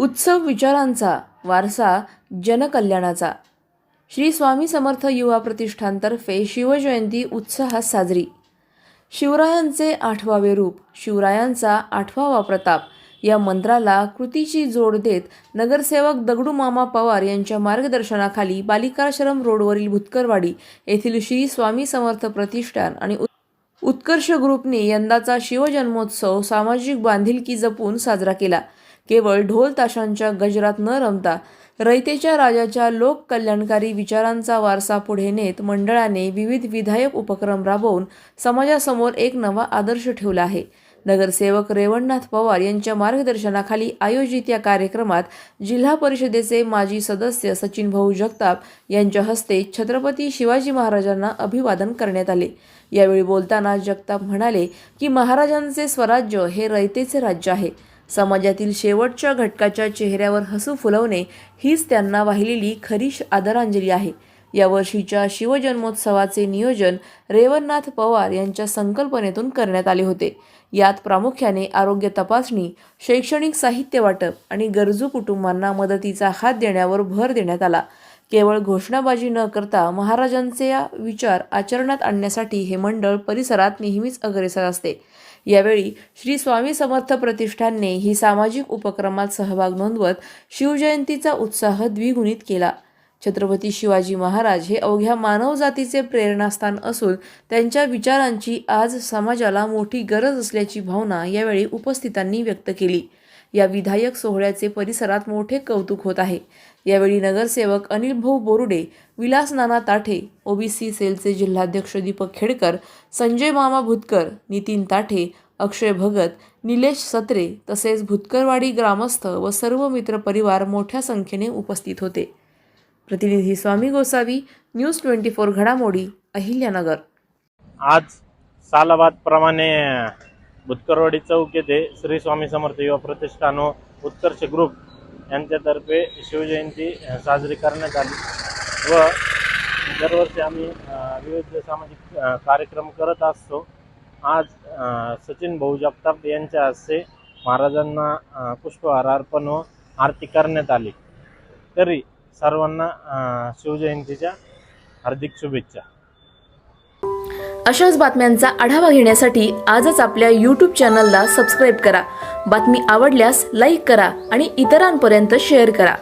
उत्सव विचारांचा वारसा जनकल्याणाचा। श्री स्वामी समर्थ युवा प्रतिष्ठानतर्फे शिवजयंती उत्साहात साजरी। शिवरायांचे 8वावे रूप, शिवरायांचा 8वावा प्रताप या मंत्राला कृतीची जोड देत नगरसेवक दगडू मामा पवार यांच्या मार्गदर्शनाखाली बालिकाश्रम रोडवरील भुतकरवाडी येथील श्री स्वामी समर्थ प्रतिष्ठान आणि उत्कर्ष ग्रुपने यंदाचा शिवजन्मोत्सव सामाजिक बांधिलकी जपून साजरा केला। केवळ ढोल ताशांच्या गजरात न रमता रयतेच्या राजाच्या लोक कल्याणकारी विचारांचा वारसा पुढे नेत मंडळाने विविध विधायक उपक्रम राबवून समाजासमोर एक नवा आदर्श ठेवला आहे। नगरसेवक रेवणनाथ पवार यांच्या मार्गदर्शनाखाली आयोजित या कार्यक्रमात जिल्हा परिषदेचे माजी सदस्य सचिन भाऊ जगताप यांच्या हस्ते छत्रपती शिवाजी महाराजांना अभिवादन करण्यात आले। यावेळी बोलताना जगताप म्हणाले की महाराजांचे स्वराज्य हे रयतेचे राज्य आहे। समाजातील शेवटच्या घटकाच्या चेहऱ्यावर हसू फुलवणे हीच त्यांना वाहिलेली खरी आदरांजली आहे। या वर्षीच्या शिवजन्मोत्सवाचे नियोजन रेवणनाथ पवार यांच्या संकल्पनेतून करण्यात आले होते। यात प्रामुख्याने आरोग्य तपासणी, शैक्षणिक साहित्य वाटप आणि गरजू कुटुंबांना मदतीचा हात देण्यावर भर देण्यात आला। केवळ घोषणाबाजी न करता महाराजांचे विचार आचरणात आणण्यासाठी हे मंडळ परिसरात नेहमीच अग्रेसर असते। यावेळी श्री स्वामी समर्थ प्रतिष्ठानने ही सामाजिक उपक्रमात सहभाग नोंदवत शिवजयंतीचा उत्साह द्विगुणित केला। छत्रपती शिवाजी महाराज हे अवघ्या मानवजातीचे प्रेरणास्थान असून त्यांच्या विचारांची आज समाजाला मोठी गरज असल्याची भावना यावेळी उपस्थितांनी व्यक्त केली। या विधायक सोहळ्याचे परिसरात मोठे कौतुक होत आहे। यावेळी नगरसेवक अनिल भाऊ बोरुडे, विलास नाना ताठे, ओबीसी सेलचे जिल्हाध्यक्ष दीपक खेडकर, संजय मामा भुतकर, नितीन ताठे, अक्षय भगत, निलेश सत्रे तसेच भुतकरवाडी ग्रामस्थ व सर्व मित्र परिवार मोठ्या संख्येने उपस्थित होते। प्रतिनिधी स्वामी गोसावी, न्यूज 24 घडामोडी, अहिल्यानगर। आज सालाबाद प्रमाणे भुतकरवाडी चौक येथे श्री स्वामी समर्थ युवा प्रतिष्ठान व उत्कर्ष ग्रुप यांच्यातर्फे शिवजयंती साजरी करण्यात आली व दरवर्षी आम्ही विविध सामाजिक कार्यक्रम करत असतो। आज सचिन भाऊ जगताप यांच्या हस्ते महाराजांना पुष्पहार अर्पण व आरती करण्यात आली। तरी सर्वांना शिवजयंतीच्या हार्दिक शुभेच्छा। अशाच बातम्यांचा आढावा घेण्यासाठी आजच आपल्या YouTube चॅनलला सबस्क्राईब करा। बातमी आवडल्यास लाईक करा आणि इतरांपर्यंत शेअर करा।